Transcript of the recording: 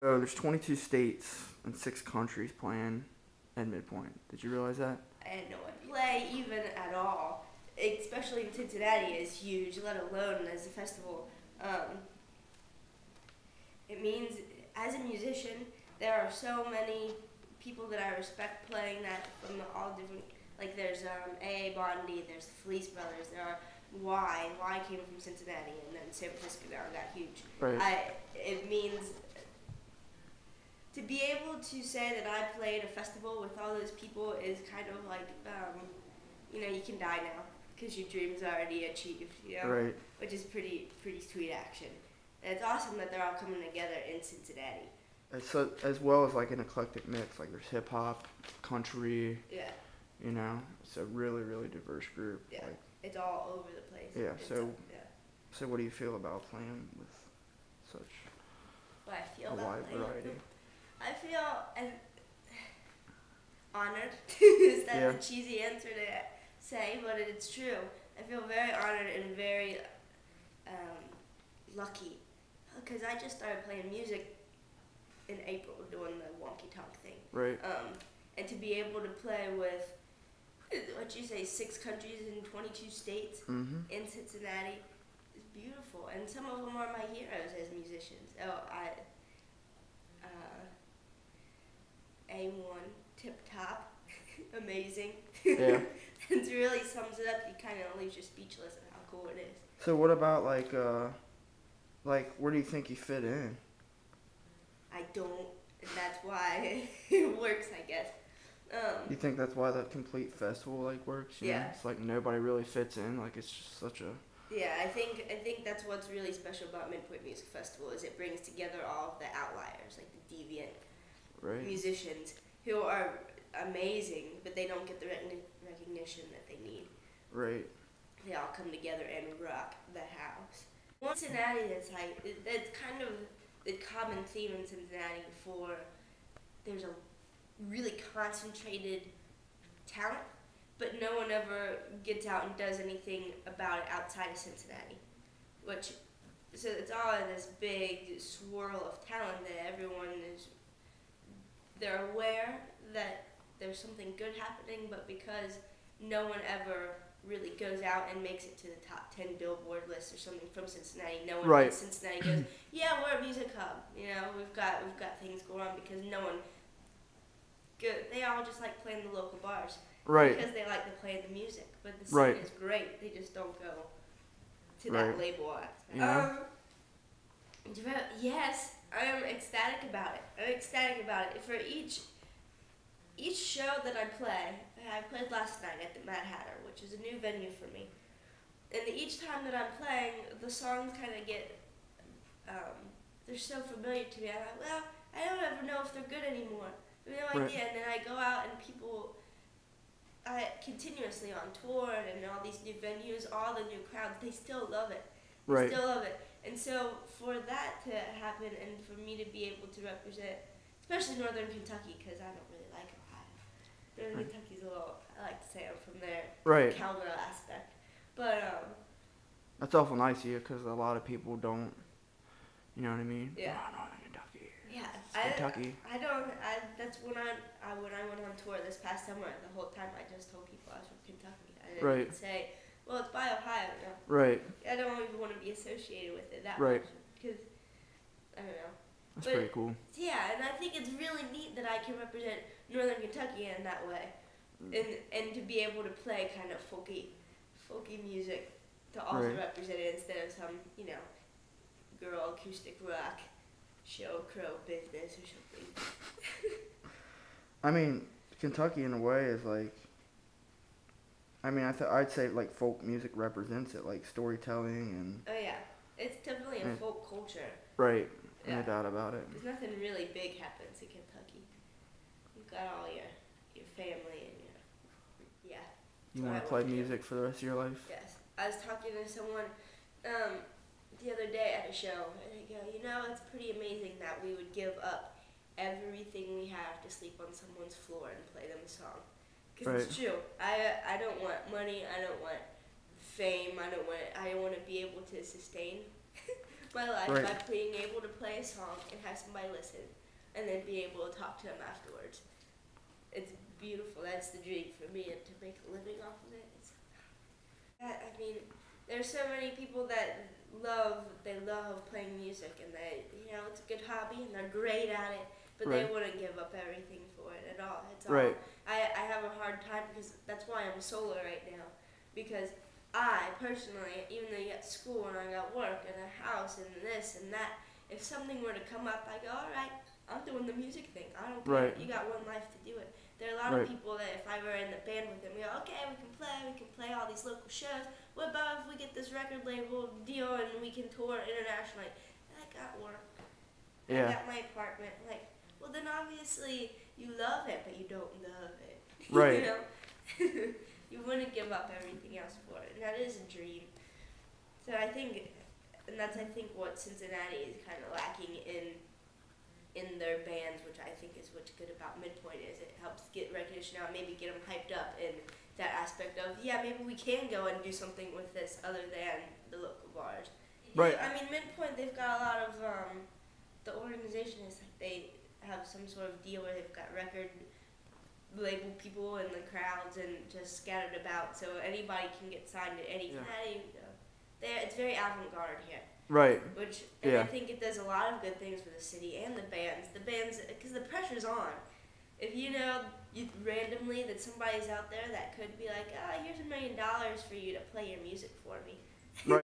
So there's 22 states and 6 countries playing at Midpoint. Did you realize that? I had no idea. Play even at all, especially in Cincinnati, is huge. Let alone as a festival. Um, it means as a musician, there are so many people that I respect playing that from all different. Like there's A. Bondi, there's the Fleece Brothers, there are Y came from Cincinnati, and then San Francisco now got huge. Right. It means to be able to say that I played a festival with all those people is kind of like, you can die now because your dream's already achieved, Right. which is pretty sweet action. And it's awesome that they're all coming together in Cincinnati. So, as well as like an eclectic mix. Like there's hip hop, country. Yeah. It's a really really diverse group. Yeah. Like, It's all over the place. yeah. Yeah. So what do you feel about playing with such What I feel a about wide playing. variety? I feel honored. Is that Yeah. a cheesy answer to say? But it's true. I feel very honored and very lucky because I just started playing music in April doing the Wonky Tonk thing. Right. And to be able to play with, what you say, 6 countries and 22 states Mm-hmm. in Cincinnati is beautiful. And some of them are my heroes as musicians. A1, tip top, amazing. Yeah. It really sums it up. You kind of leaves you speechless at how cool it is. So what about like where do you think you fit in? I don't, and that's why it works, I guess. You think that's why the complete festival like works? Yeah. It's like nobody really fits in. Like it's just such a. Yeah, I think that's what's really special about Midpoint Music Festival is it brings together all of the outliers, like the deviant Right. musicians who are amazing, but they don't get the recognition that they need. Right. They all come together and rock the house. Cincinnati, that's kind of the common theme in Cincinnati for there's a really concentrated talent, but no one ever gets out and does anything about it outside of Cincinnati. So it's all in this big swirl of talent that they're aware that there's something good happening, but because no one ever really goes out and makes it to the top 10 Billboard list or something from Cincinnati. No one Right. in Cincinnati goes, yeah, we're a music hub. We've got things going on because no one. They all just like playing the local bars. Right. Because they like to play the music, but the scene Right. is great. They just don't go to Right. that label aspect. Yeah. Yes, I am ecstatic about it. For each show that I played last night at the Mad Hatter, which is a new venue for me. And each time that I'm playing, the songs kind of get, they're so familiar to me. I'm like, well, I don't ever know if they're good anymore. I have no Right. idea. And then I go out and people, continuously on tour and all these new venues, all the new crowds, they still love it. Right. Still love it. And so for that to happen and for me to be able to represent, especially Northern Kentucky, because I don't really like Ohio. Northern Right. Kentucky's I like to say I'm from there. Right. Cowgirl aspect. But, That's awful nice of you because a lot of people don't. You know what I mean? Yeah. Oh, no, Kentucky. yeah. It's Kentucky. That's when I went on tour this past summer, the whole time I just told people I was from Kentucky. I didn't Right. even say, well, it's by Ohio, Right. I don't even want to be associated with it that Right. much. Because, I don't know. That's But- pretty cool. Yeah, and I think it's really neat that I can represent Northern Kentucky in that way, and to be able to play kind of folky music to also Right. represent it instead of some girl acoustic rock show crow business or something. I mean, Kentucky in a way is like. I mean, I'd say like folk music represents it, like storytelling and. Oh yeah, it's definitely a Yeah. folk culture. Right. Yeah. No doubt about it. There's nothing really big happens in Kentucky. You've got all your family and yeah. You What want I to play wanna do. music for the rest of your life? Yes. I was talking to someone the other day at a show, and they go, it's pretty amazing that we would give up everything we have to sleep on someone's floor and play them a song. Because it's true. I don't want money. I don't want fame. I don't want to be able to sustain my life Right. by being able to play a song and have somebody listen, and then be able to talk to them afterwards. It's beautiful. That's the dream for me, and to make a living off of it. I mean, there's so many people that love playing music, and it's a good hobby, and they're great at it, but Right. they wouldn't give up everything for it at all. It's all, Right. I have a hard time because that's why I'm solo right now, because I personally, even though you got school and I got work and a house and this and that, if something were to come up, I go, all right, I'm doing the music thing. I don't care. Right. You got one life to do it. There are a lot Right. of people that if I were in the band with them, we go, okay, we can play all these local shows. What about if we get this record label deal and we can tour internationally? I got work. Yeah. I got my apartment. Like, well, then obviously you love it, but you don't love it. Right. You know? You wouldn't give up everything else for it, and that is a dream. So I think, and that's what Cincinnati is kind of lacking in their bands, which I think is what's good about Midpoint is it helps get recognition out, maybe get them hyped up in that aspect of maybe we can go and do something with this other than the local bars. Right. I mean, Midpoint, they've got a lot of the organization is like they have some sort of deal where they've got record label people in the crowds and just scattered about, so anybody can get signed at any time. It's very avant-garde here. Right. Which Yeah. I think it does a lot of good things for the city and the bands. Because the pressure's on. If you know randomly that somebody's out there that could be like, here's $1 million for you to play your music for me. Right.